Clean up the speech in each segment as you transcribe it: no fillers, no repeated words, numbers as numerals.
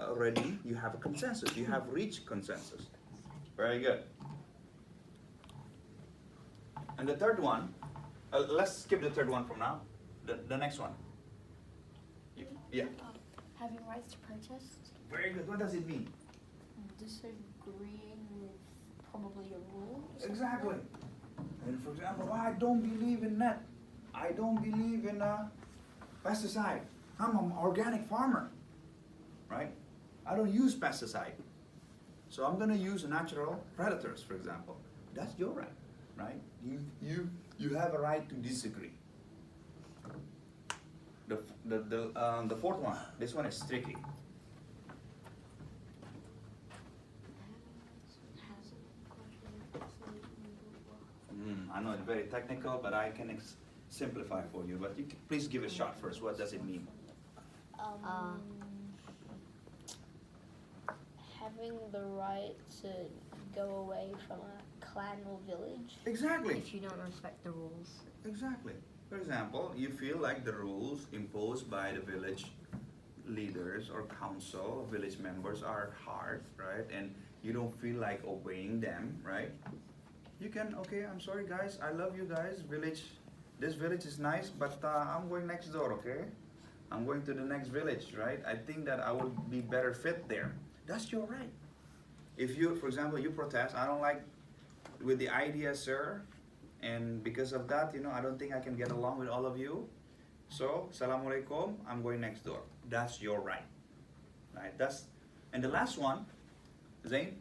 already you have a consensus. You have reached consensus. Very good. And the third one, let's skip the third one from now. The next one. Yeah. Having rights to protest. Very good. What does it mean? Disagreeing with probably a rule. Exactly. And for example, I don't believe in that. I don't believe in pesticide. I'm an organic farmer, right? I don't use pesticide. So I'm going to use natural predators, for example. That's your right, right? You have a right to disagree. The fourth one, this one is tricky. I know it's very technical, but I can simplify for you. But you can, please give it a shot first. What does it mean? Having the right to go away from a clan or village. Exactly. If you don't respect the rules. Exactly. For example, you feel like the rules imposed by the village leaders or council, village members are hard, right? And you don't feel like obeying them, right? You can, okay, I'm sorry guys, I love you guys, this village is nice, but I'm going next door, okay? I'm going to the next village, right? I think that I would be better fit there. That's your right. If you, for example, you protest, I don't like with the idea, sir, and because of that, I don't think I can get along with all of you. So, Assalamualaikum, I'm going next door. That's your right. Right? And the last one, Zain,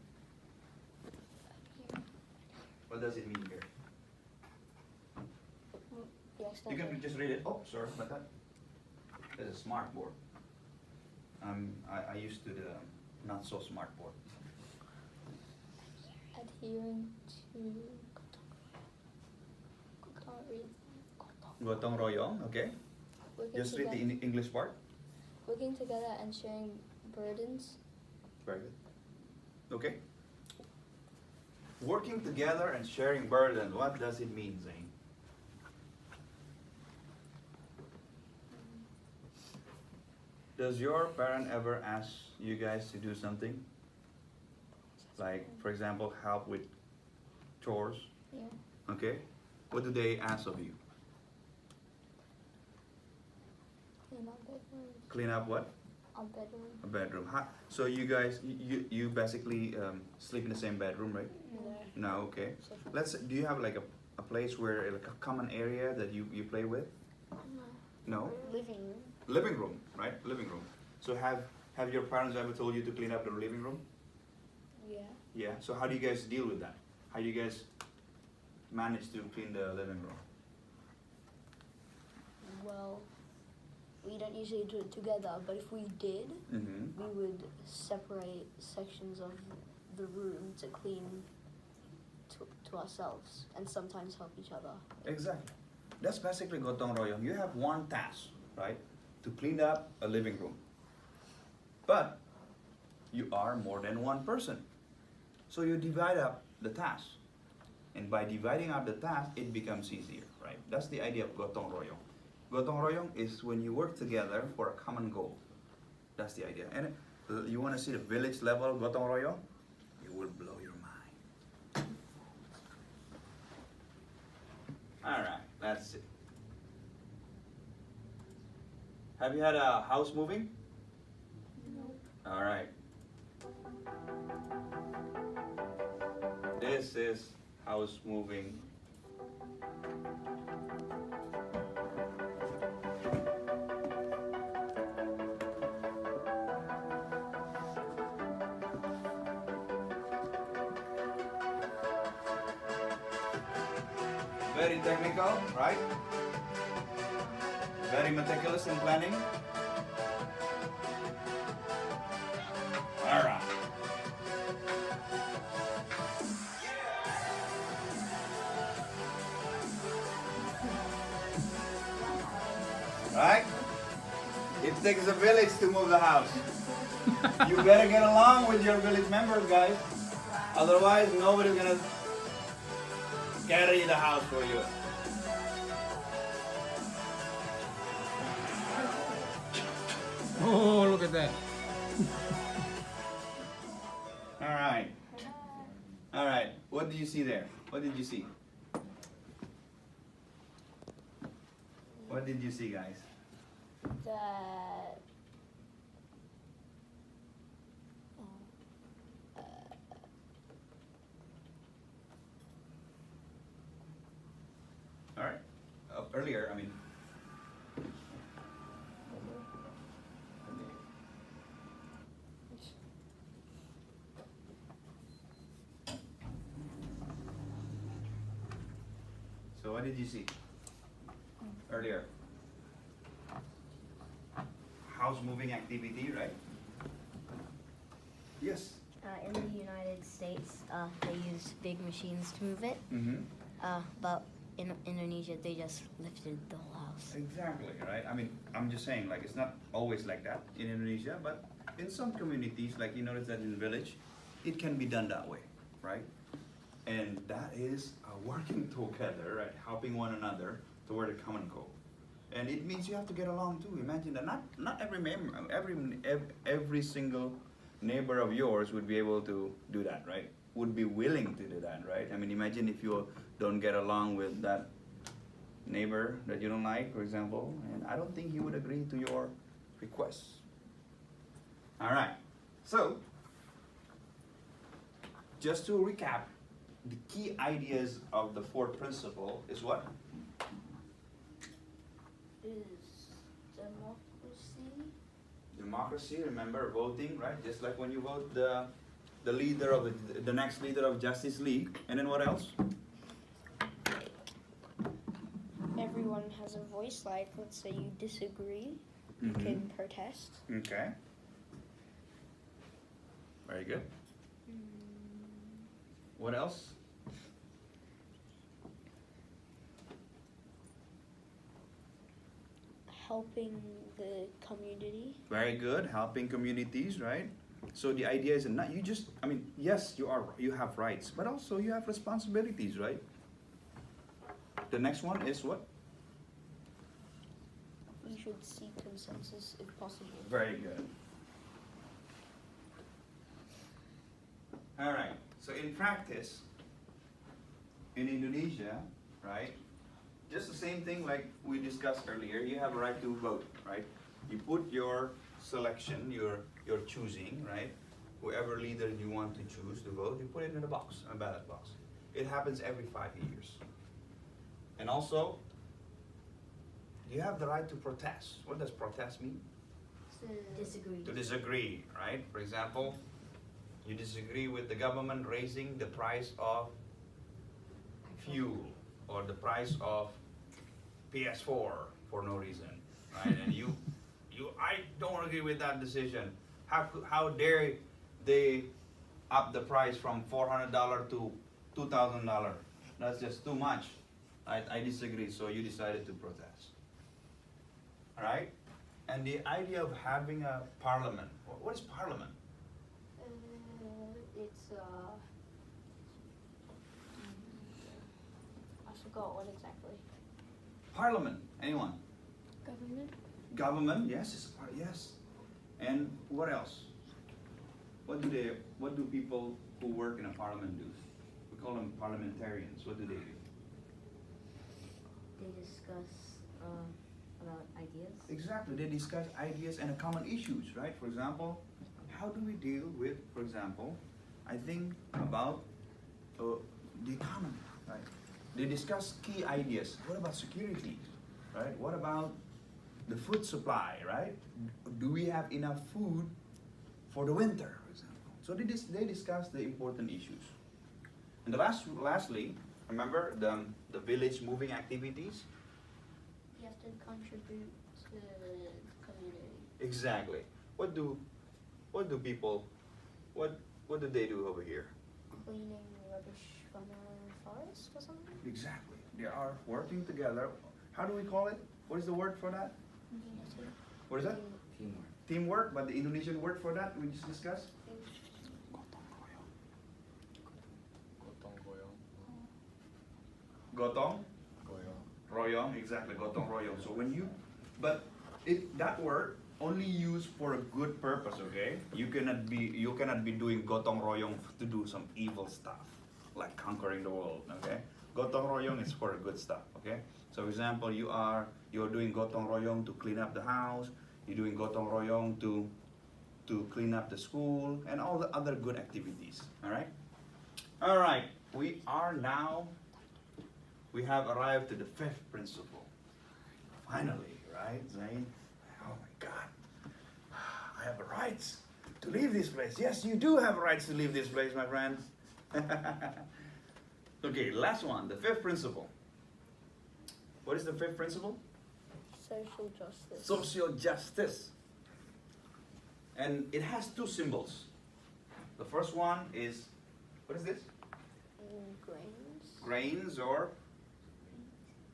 what does it mean here? Yes, You can just read it. Oh, sorry about that. There's a smart board. I used to the not so smart board. Adhering to. Can't read. Gotong royong, okay? Just read the English part. Working together and sharing burdens. Very good. Okay. Working together and sharing burden. What does it mean, Zain? Does your parent ever ask you guys to do something? Like, for example, help with chores? Yeah. Okay. What do they ask of you? Clean our bedroom. Clean up what? Our bedroom. A bedroom. So you guys, you basically sleep in the same bedroom, right? No. No, okay. Do you have like a place where, like a common area that you play with? No? Living room. Living room, right? Living room. So have your parents ever told you to clean up the living room? Yeah. Yeah. So how do you guys deal with that? How do you guys manage to clean the living room? Well, we don't usually do it together, but if we did, Mm-hmm. we would separate sections of the room to clean to ourselves and sometimes help each other. Exactly. That's basically gotong royong. You have one task, right? To clean up a living room. But you are more than one person. So you divide up the task. And by dividing up the task, it becomes easier, right? That's the idea of gotong royong. Gotong royong is when you work together for a common goal. That's the idea. And you want to see the village level gotong royong? It will blow your mind. All right, let's see. Have you had a house moving? No. All right. This is house moving. Very technical, right? Very meticulous in planning. All right. Right? It takes a village to move the house. You better get along with your village members, guys. Otherwise, nobody's gonna carry the house for you. Oh, look at that. what did you see there? What did you see? What did you see, guys? That All right. Earlier, I mean. So what did you see earlier? House moving activity, right? Yes. In the United States, they use big machines to move it, Mm-hmm. but in Indonesia, they just lifted the whole house. Exactly, right? I mean, I'm just saying, like, it's not always like that in Indonesia, but in some communities, like you notice that in village, it can be done that way, right? And that is working together, right? Helping one another toward a common goal. And it means you have to get along too. Imagine that not every single neighbor of yours would be able to do that, right? Would be willing to do that, right? I mean, imagine if you don't get along with that neighbor that you don't like, for example, and I don't think he would agree to your requests. All right. So, just to recap, the key ideas of the fourth principle is what? is democracy. Democracy, remember voting, right? Just like when you vote the leader of the next leader of Justice League. And then what else? Everyone has a voice. Like, let's say you disagree, you Mhm. can protest. Okay. Very good. What else? Helping the community. Very good. Helping communities, right? So the idea is not you just. I mean, yes, you have rights, but also you have responsibilities, right? The next one is what? We should seek consensus if possible. Very good. All right. So in practice, in Indonesia, right? Just the same thing like we discussed earlier. You have a right to vote, right? You put your selection, your choosing, right? Whoever leader you want to choose to vote, you put it in a box, a ballot box. It happens every 5 years. And also, you have the right to protest. What does protest mean? Disagree. To disagree, right? For example, you disagree with the government raising the price of fuel or the price of PS4 for no reason, right? And I don't agree with that decision. How dare they up the price from $400 to $2,000? That's just too much. I disagree, so you decided to protest. All right? And the idea of having a parliament. What is parliament? It's I forgot what exactly. Parliament. Anyone? Government. Government. Yes. Yes. And what else? What do people who work in a parliament do? We call them parliamentarians. What do they do? They discuss about ideas. Exactly. They discuss ideas and common issues, right? For example, how do we deal with, for example, I think about the economy, right? They discuss key ideas. What about security, right? What about the food supply, right? Do we have enough food for the winter, for example? So they discuss the important issues. And lastly, remember the village moving activities? You have to contribute to the community. Exactly. What do people what do they do over here? Cleaning rubbish from our forest or something. Exactly. They are working together. How do we call it? What is the word for that? What is that? Teamwork. Teamwork, but the Indonesian word for that we just discussed? Gotong royong, exactly, gotong royong. So that word only used for a good purpose, okay? You cannot be doing gotong royong to do some evil stuff. like conquering the world. Okay, gotong royong is for good stuff. Okay, so for example, you're doing gotong royong to clean up the house. You're doing gotong royong to clean up the school and all the other good activities. All right. All right. We have arrived to the fifth principle. Finally, right, Zain? Oh my God. I have rights to leave this place. Yes, you do have rights to leave this place, my friend. Okay, last one, the fifth principle. What is the fifth principle? Social justice. Social justice. And it has two symbols. The first one is, what is this? Grains. Grains or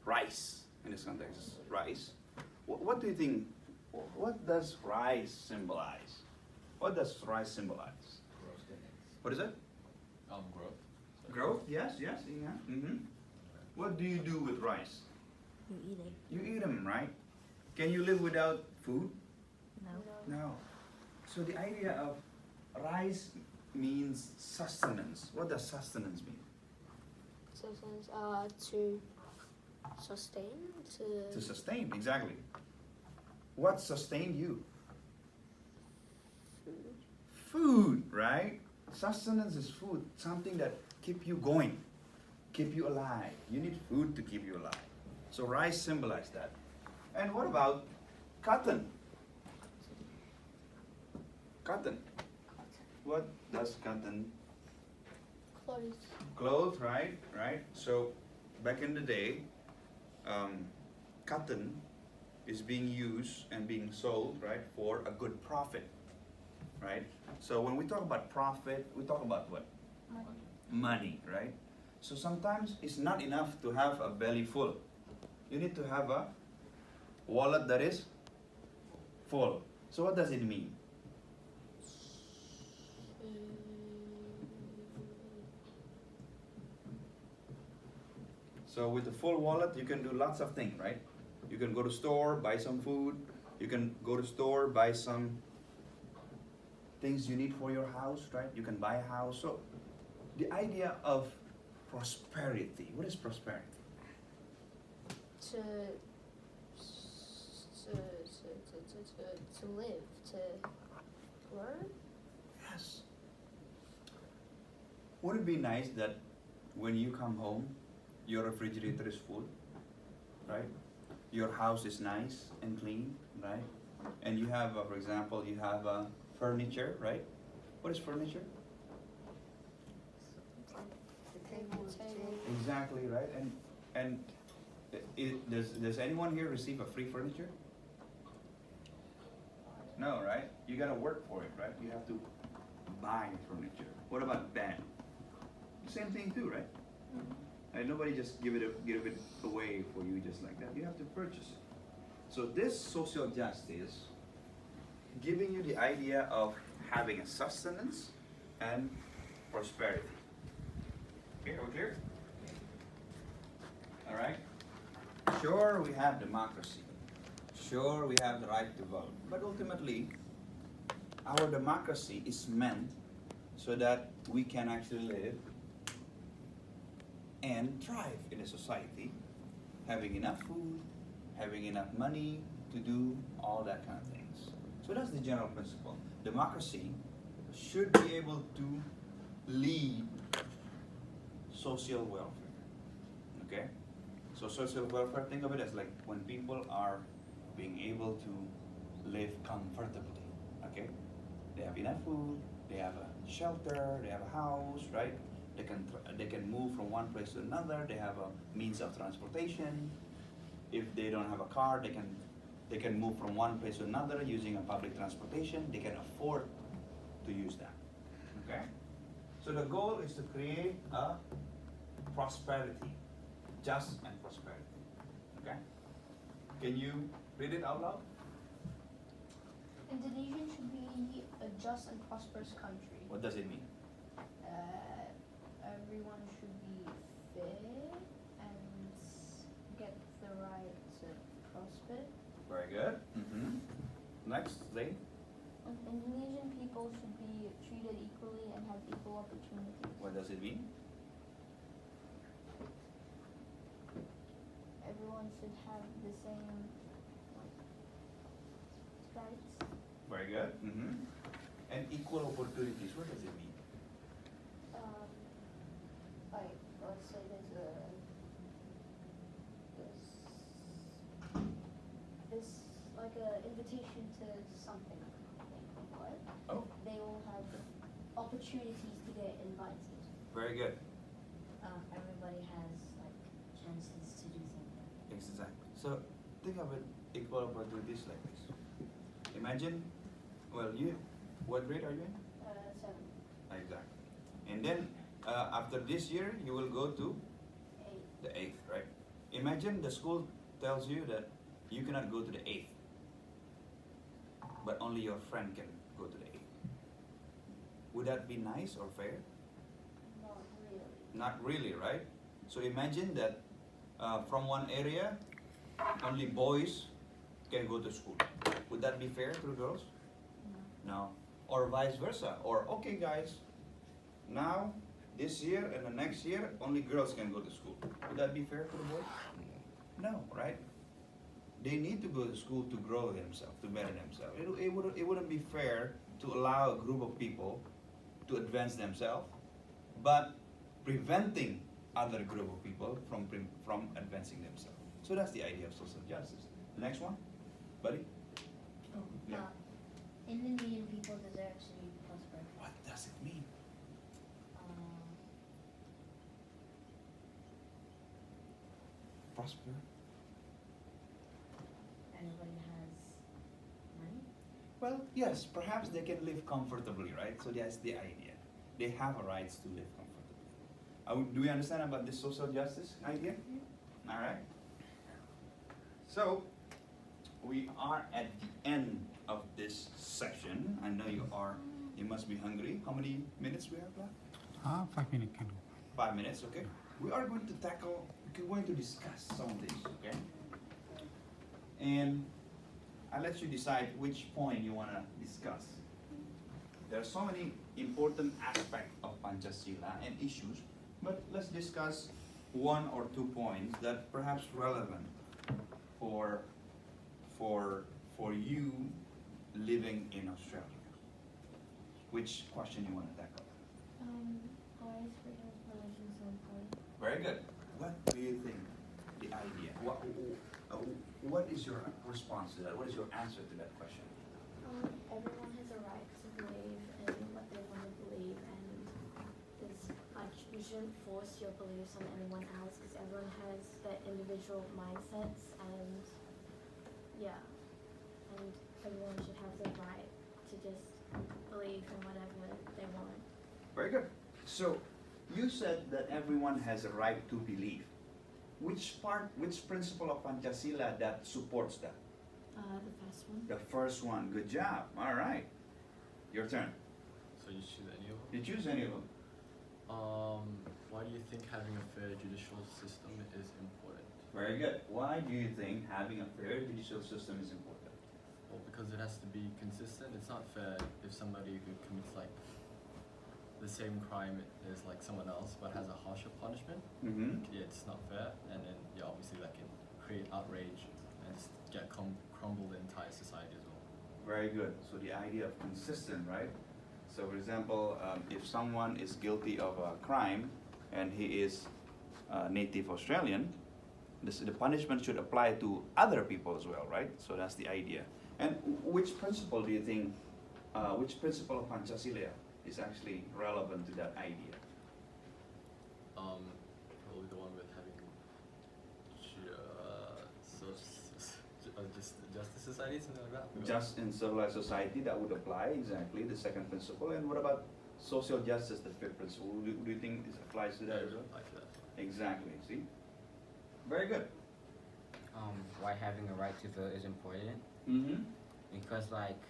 rice. In this context, rice. What do you think? What does rice symbolize? What does rice symbolize? What is it? Growth. Growth? Yes, yeah. Mm-hmm. What do you do with rice? You eat it. You eat them, right? Can you live without food? No. No. So the idea of rice means sustenance. What does sustenance mean? Sustenance, to sustain, To sustain, exactly. What sustained you? food. Food, right? Sustenance is food, something that keep you going, keep you alive. You need food to keep you alive. So rice symbolizes that. And what about cotton? Cotton. What does cotton? Clothes. Clothes, right? Right. So back in the day, cotton is being used and being sold, right, for a good profit, right? So when we talk about profit, we talk about what? Money, right? So sometimes it's not enough to have a belly full. You need to have a wallet that is full. So what does it mean? So with a full wallet, you can do lots of things, right? You can go to store, buy some food. You can go to store, buy some things you need for your house, right? You can buy a house. So the idea of prosperity, what is prosperity? To live, to learn. Yes. Would it be nice that when you come home, your refrigerator is full, right? Your house is nice and clean, right? And you have, for example, you have furniture, right? What is furniture? The table. Exactly, right? And does anyone here receive a free furniture? No, right? You gotta work for it, right? You have to buy furniture. What about bed? Same thing too, right? And nobody just give it away for you just like that. You have to purchase it. So this social justice giving you the idea of having a sustenance and prosperity. Okay, are we clear? All right. Sure, we have democracy. Sure, we have the right to vote. But ultimately, our democracy is meant so that we can actually live and thrive in a society, having enough food, having enough money to do all that kind of things. So that's the general principle. Democracy should be able to lead social welfare. Okay? So social welfare, think of it as like when people are being able to live comfortably. Okay? They have enough food, they have a shelter, they have a house, right? They can move from one place to another. They have a means of transportation. If they don't have a car, they can move from one place to another using a public transportation. They can afford to use that. Okay? So the goal is to create a prosperity, just and prosperity. Okay? Can you read it out loud? Indonesia should be a just and prosperous country. What does it mean? Everyone should be fair and get the right to prosper. Very good. Mm-hmm. Next, Zane. Indonesian people should be treated equally and have equal opportunities. What does it mean? everyone should have the same rights. Very good. And equal opportunities, what does it mean? Like, let's say there's this like a invitation to something. What? Oh, They all have opportunities to get invited. very good. Everybody has like chances to do something. Exactly. So think of it equal opportunities like this. Imagine, well, what grade are you in? 7, Exactly. And then after this year, you will go to 8. the 8th, right? Imagine the school tells you that you cannot go to the 8th, but only your friend can go to the 8th. Would that be nice or fair? Not really. Not really, right? So imagine that from one area, only boys can go to school. Would that be fair to the girls? No. Or vice versa. Or, okay guys, now, this year and the next year, only girls can go to school. Would that be fair to the boys? No, right? They need to go to school to grow themselves, to better themselves. It wouldn't be fair to allow a group of people to advance themselves, but preventing other group of people from advancing themselves. So that's the idea of social justice. The next one, buddy? Yeah. Indian people deserve to be prosper. What does it mean? Prosper? Everybody has money. Well, yes, perhaps they can live comfortably, right? So that's the idea. They have a right to live comfortably. Do we understand about this social justice idea? All right. So, we are at the end of this section. I know you must be hungry. How many minutes we have left? 5 minutes can go. 5 minutes, okay. We're going to discuss some of these, okay? And I'll let you decide which point you want to discuss. There are so many important aspects of Pancasila and issues, but let's discuss 1 or 2 points that perhaps relevant for you living in Australia. Which question you want to tackle? Always freedom of religion and party. Very good. What do you think the idea? What is your response to that? What is your answer to that question? Everyone has a right to believe in what they want to believe, and you shouldn't force your beliefs on anyone else because everyone has their individual mindsets, and everyone should have the right to just believe in whatever they want. Very good. So, you said that everyone has a right to believe. Which principle of Pancasila that supports that? The first one. The first one. Good job. All right. Your turn. So you choose any of them? You choose any of them. Why do you think having a fair judicial system is important? Very good. Why do you think having a fair judicial system is important? Well, because it has to be consistent. It's not fair if somebody who commits like the same crime as like someone else but has a harsher punishment. Mm-hmm. Yeah, it's not fair, and then obviously that can create outrage and just get crumble the entire society as well. Very good. So the idea of consistent, right? So for example, if someone is guilty of a crime and he is native Australian, the punishment should apply to other people as well, right? So that's the idea. And which principle do you think, which principle of Pancasila is actually relevant to that idea? Probably the one with having just justice society, something like that. Just in civilized society, that would apply, exactly, the second principle. And what about social justice, the fifth principle? Do you think this applies to that as well? Like that. Exactly, see? Very good. Why having a right to vote is important? Mm-hmm. Because like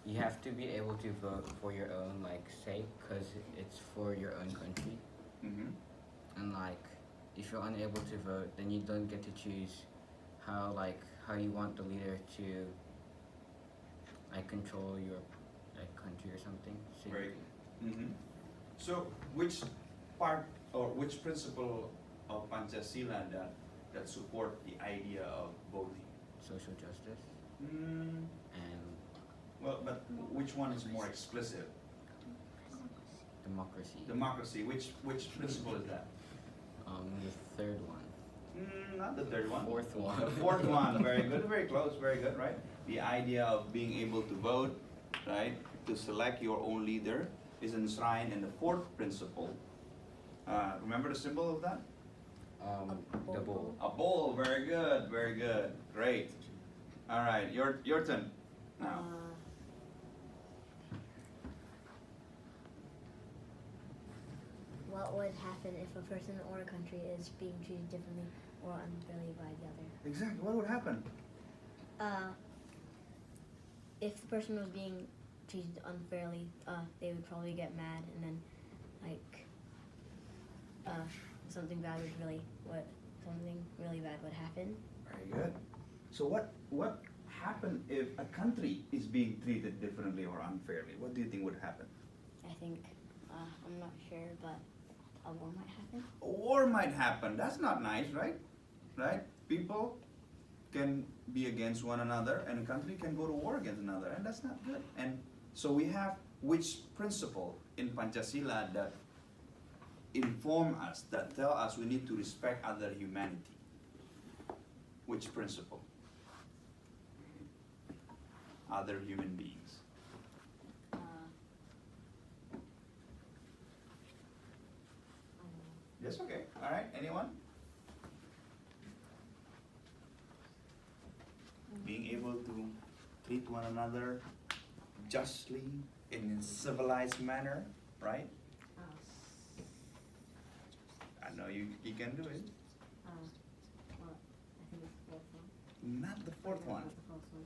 you have to be able to vote for your own like sake, because it's for your own country. Mm-hmm. And like if you're unable to vote, then you don't get to choose how you want the leader to like control your like country or something. So Very good. Mm-hmm. So which part or which principle of Pancasila that that support the idea of voting? Social justice Mm, and well, but which one is more explicit? democracy. Democracy. Which principle is that? The third one. Not the third one. Fourth one. The fourth one. Very good. Very close. Very good. Right. The idea of being able to vote, right, to select your own leader, is enshrined in the fourth principle. Remember the symbol of that? The bull. A bull. Very good. Very good. Great. All right. Your turn. Now. What would happen if a person or a country is being treated differently or unfairly by the other? Exactly. What would happen? If the person was being treated unfairly, they would probably get mad, and then something really bad would happen. Very good. So what happen if a country is being treated differently or unfairly? What do you think would happen? I think I'm not sure, but a war might happen. A war might happen. That's not nice, right? Right? People can be against one another, and a country can go to war against another, and that's not good. And so we have which principle in Pancasila that inform us, that tell us we need to respect other humanity? Which principle? Other human beings. Yes, okay. All right. Anyone? Being able to treat one another justly in a civilized manner, right? I know you can do it. Well, I think it's the fourth one. Not the fourth one. The fourth one.